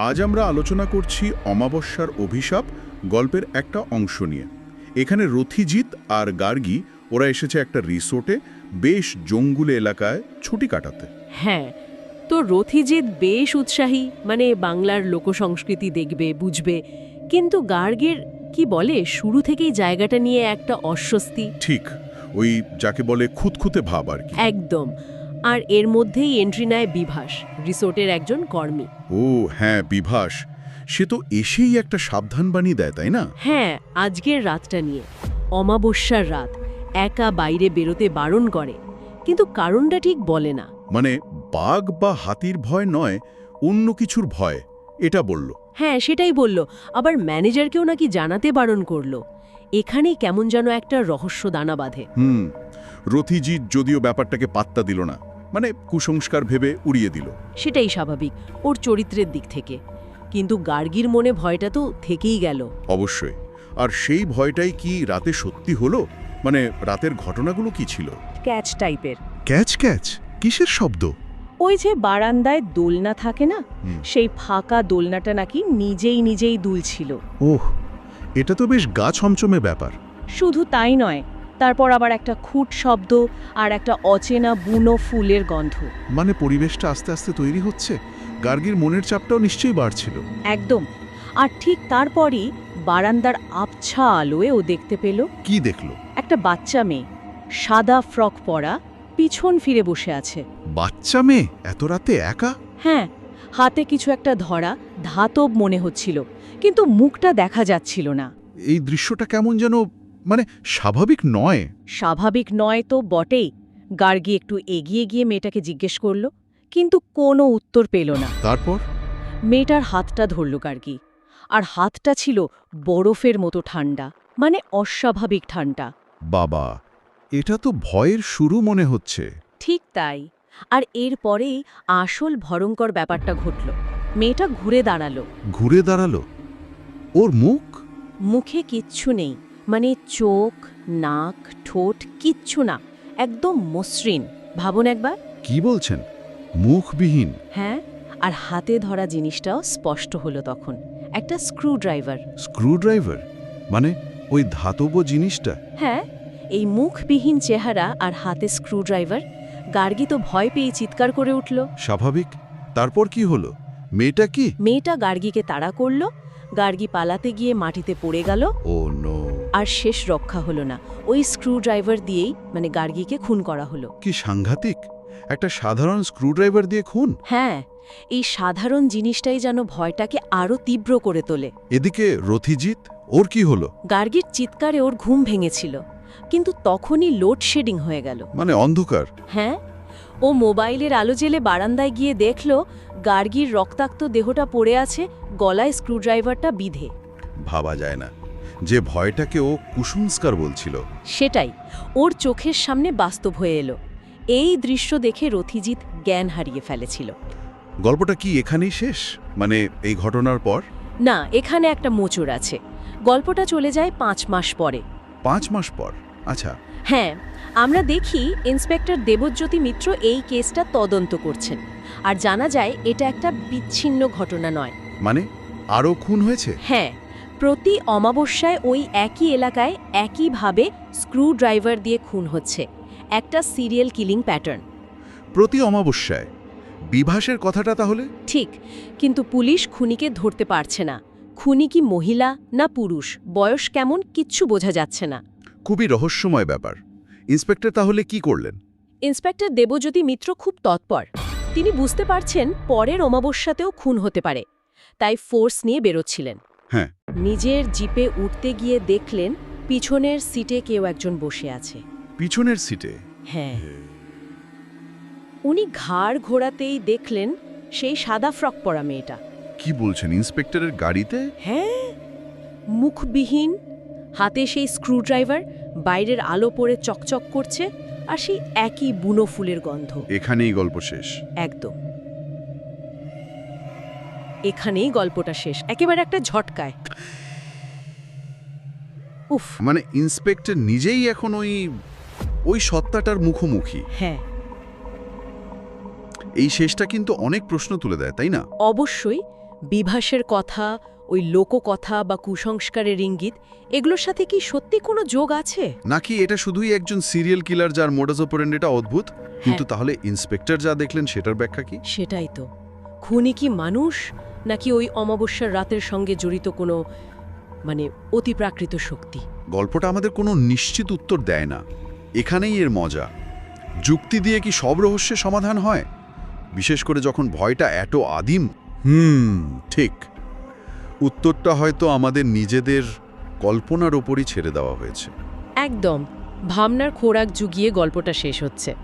আজ আমরা আলোচনা করছি অমাবস্যার অভিশাপ গল্পের একটা অংশ নিয়ে। এখানে রথিজিৎ আর গার্গী ওরা এসেছে একটা রিসোর্টে বেশ জঙ্গুলে এলাকায় ছুটি কাটাতে। হ্যাঁ, তো রথিজিৎ বেশ উৎসাহী, মানে বাংলার লোকসংস্কৃতি দেখবে, বুঝবে। কিন্তু গার্গের কি বলে, শুরু থেকেই জায়গাটা নিয়ে একটা অস্বস্তি। ঠিক, ওই যাকে বলে খুঁতখুঁতে ভাব আর কি। একদম। আর এর মধ্যেই এন্ট্রি নেয় বিভাস, রিসোর্টের একজন কর্মী। ও হ্যাঁ, বিভাস। সে তো এসেই একটা সাবধান বাণী দেয়, তাই না? হ্যাঁ, আজকের রাতটা নিয়ে। অমাবস্যার রাত, একা বাইরে বেরোতে বারণ করে, কিন্তু কারণটা ঠিক বলে না। মানে বাঘ বা হাতির ভয় নয়, অন্য কিছুর ভয়, এটা বলল। হ্যাঁ, সেটাই বলল। আবার ম্যানেজারকেও নাকি জানাতে বারণ করল। এখানেই কেমন যেন একটা রহস্য দানা বাঁধে। রথিজিৎ যদিও ব্যাপারটাকে পাত্তা দিল না, মানে কুসংস্কার ভেবে উড়িয়ে দিল। সেটাই স্বাভাবিক ওর চরিত্রের দিক থেকে। কিন্তু গার্গীর মনে ভয়টা তো থেকেই গেল। অবশ্যই। আর সেই ভয়টাই কি রাতে সত্যি হলো? মানে রাতের ঘটনাগুলো কি ছিল? ক্যাচ টাইপের। ক্যাচ ক্যাচ কিসের শব্দ? ওই যে বারান্দায় দোলনা থাকে না, সেই ফাঁকা দোলনাটা নাকি নিজেই নিজেই দুলছিল। ওহ, এটা তো বেশ গা ছমছমে ব্যাপার। শুধু তাই নয়, তারপর আবার একটা খুঁট শব্দ আর একটা অচেনা বুনো ফুলের গন্ধ। মানে পরিবেশটা আস্তে আস্তে তৈরি হচ্ছে। গার্গীর মনের চাপটাও নিশ্চয়ই বাড়ছিল। একদম। আর ঠিক তারপরই বারান্দার আবছা আলোয় ও দেখতে পেল কি দেখলো? একটা বাচ্চা মেয়ে, সাদা ফ্রক পরা, পিছন ফিরে বসে আছে। বাচ্চা মেয়ে এত রাতে একা? হ্যাঁ, হাতে কিছু একটা ধরা, ধাতব মনে হচ্ছিল, কিন্তু মুখটা দেখা যাচ্ছিল না। এই দৃশ্যটা কেমন যেন, মানে স্বাভাবিক নয়। স্বাভাবিক নয় তো বটেই। গার্গী একটু এগিয়ে গিয়ে মেয়েটাকে জিজ্ঞেস করল, কিন্তু কোনো উত্তর পেল না। তারপর? মেয়েটার হাতটা ধরল গার্গী, আর হাতটা ছিল বরফের মতো ঠান্ডা, মানে অস্বাভাবিক ঠান্ডা। বাবা, এটা তো ভয়ের শুরু মনে হচ্ছে। ঠিক তাই। আর এরপরেই আসল ভয়ঙ্কর ব্যাপারটা ঘটল। মেয়েটা ঘুরে দাঁড়ালো। ঘুরে দাঁড়ালো? ওর মুখ? মুখে কিচ্ছু নেই, মানে চোখ, নাক, ঠোঁট কিচ্ছু না, একদম মসৃণ। ভাবুন একবার। কি বলছেন? মুখবিহীন? হ্যাঁ, আর হাতে ধরা জিনিসটাও স্পষ্ট হলো তখন, একটা স্ক্রুড্রাইভার। স্ক্রুড্রাইভার? মানে ওই ধাতব জিনিসটা? হ্যাঁ, এই মুখবিহীন চেহারা আর হাতে স্ক্রুড্রাইভার। গার্গী তো ভয় পেয়ে চিৎকার করে উঠল। স্বাভাবিক। তারপর কি হলো? মেয়েটা কি? মেয়েটা গার্গীকে তাড়া করল। গার্গী পালাতে গিয়ে মাটিতে পড়ে গেল। ও নো! আর শেষ রক্ষা হলো না, ওই স্ক্রুড্রাইভার দিয়েই, মানে গার্গীকে খুন করা হলো। কি সাংঘাতিক! একটা সাধারণ স্ক্রুড্রাইভার দিয়ে খুন? হ্যাঁ, এই সাধারণ জিনিসটাই যেন ভয়টাকে আরো তীব্র করে তোলে। এদিকে রথিজিৎ, ওর কি হলো? গার্গীর চিৎকারে ওর ঘুম ভেঙেছিল, কিন্তু তখনই লোডশেডিং হয়ে গেল। মানে অন্ধকার? হ্যাঁ, ও মোবাইলের আলো জেলে বারান্দায় গিয়ে দেখল গার্গীর রক্তাক্ত দেহটা পড়ে আছে, গলায় স্ক্রুড্রাইভারটা বিঁধে। ভাবা যায় না, যে ভয়টাকে ও কুসংস্কার বলছিল। সেটাই ওর চোখের সামনে বাস্তব হয়ে এলো। এই দৃশ্য দেখে রথিজিৎ জ্ঞান হারিয়ে ফেলেছিল। গল্পটা কি এখানেই শেষ? মানে এই ঘটনার পর? না, এখানে একটা মোচড় আছে। গল্পটা চলে যায় 5 মাস পরে। 5 মাস পর? আচ্ছা। হ্যাঁ, আমরা দেখি ইন্সপেক্টর দেবজ্যোতি মিত্র এই কেসটা তদন্ত করছেন। আর জানা যায় এটা একটা বিচ্ছিন্ন ঘটনা নয়। মানে আরও খুন হয়েছে? হ্যাঁ, প্রতি অমাবস্যায় ওই একই এলাকায় একইভাবে স্ক্রুড্রাইভার দিয়ে খুন হচ্ছে। একটা সিরিয়াল কিলিং প্যাটার্ন। প্রতি অমাবস্যায়? বিভাসের কথাটা তাহলে? ঠিক, কিন্তু পুলিশ খুনিকে ধরতে পারছে না। খুনি কি মহিলা না পুরুষ, বয়স কেমন, কিচ্ছু বোঝা যাচ্ছে না। খুবই রহস্যময় ব্যাপার। ইন্সপেক্টর তাহলে কি করলেন? ইন্সপেক্টর দেবজ্যোতি মিত্র খুব তৎপর। তিনি বুঝতে পারছেন পরের অমাবস্যাতেও খুন হতে পারে, তাই ফোর্স নিয়ে বেরোচ্ছিলেন। হ্যাঁ। নিজের জিপে উঠতে গিয়ে দেখলেন পিছনের সিটে কেউ একজন বসে আছে। পিছনের সিটে? হ্যাঁ। উনি ঘাড় ঘোরাতেই দেখলেন সেই সাদা ফ্রক পরা মেয়েটা। কি বলছেন, ইন্সপেক্টরের গাড়িতে? হ্যাঁ, মুখবিহীন, হাতে সেই স্ক্রুড্রাইভার, বাইরের আলো পড়ে চকচক করছে, আর সেই একই বুনো ফুলের গন্ধ। এখানেই গল্প শেষ? একদম, এখানেই গল্পটা শেষ, একেবারে একটা ঝটকায়। উফ! মানে ইন্সপেক্টর নিজেই এখন ওই সত্তাটার মুখোমুখি। হ্যাঁ, এই শেষটা কিন্তু অনেক প্রশ্ন তুলে দেয়, তাই না? অবশ্যই। বিভাসের কথা, ওই লোককথা বা কুসংস্কারের ইঙ্গিত, এগুলোর সাথে কি সত্যি কোনো যোগ আছে? নাকি এটা শুধুই একজন সিরিয়াল কিলার যার মোডাস অপারেন্ডিটা অদ্ভুত? কিন্তু তাহলে ইন্সপেক্টর যা দেখলেন সেটার ব্যাখ্যা কি? সেটাই তো। খুনি কি মানুষ, নাকি ওই অমাবস্যার রাতের সঙ্গে জড়িত কোনো অতিপ্রাকৃত শক্তি? গল্পটা আমাদের কোনো নিশ্চিত উত্তর দেয় না। এখানেই এর মজা। যুক্তি দিয়ে কি সব রহস্যের সমাধান হয়? বিশেষ করে যখন ভয়টা এত আদিম। ঠিক। উত্তরটা হয়তো আমাদের নিজেদের কল্পনার ওপরই ছেড়ে দেওয়া হয়েছে। একদম। ভাবনার খোরাক জুগিয়ে গল্পটা শেষ হচ্ছে।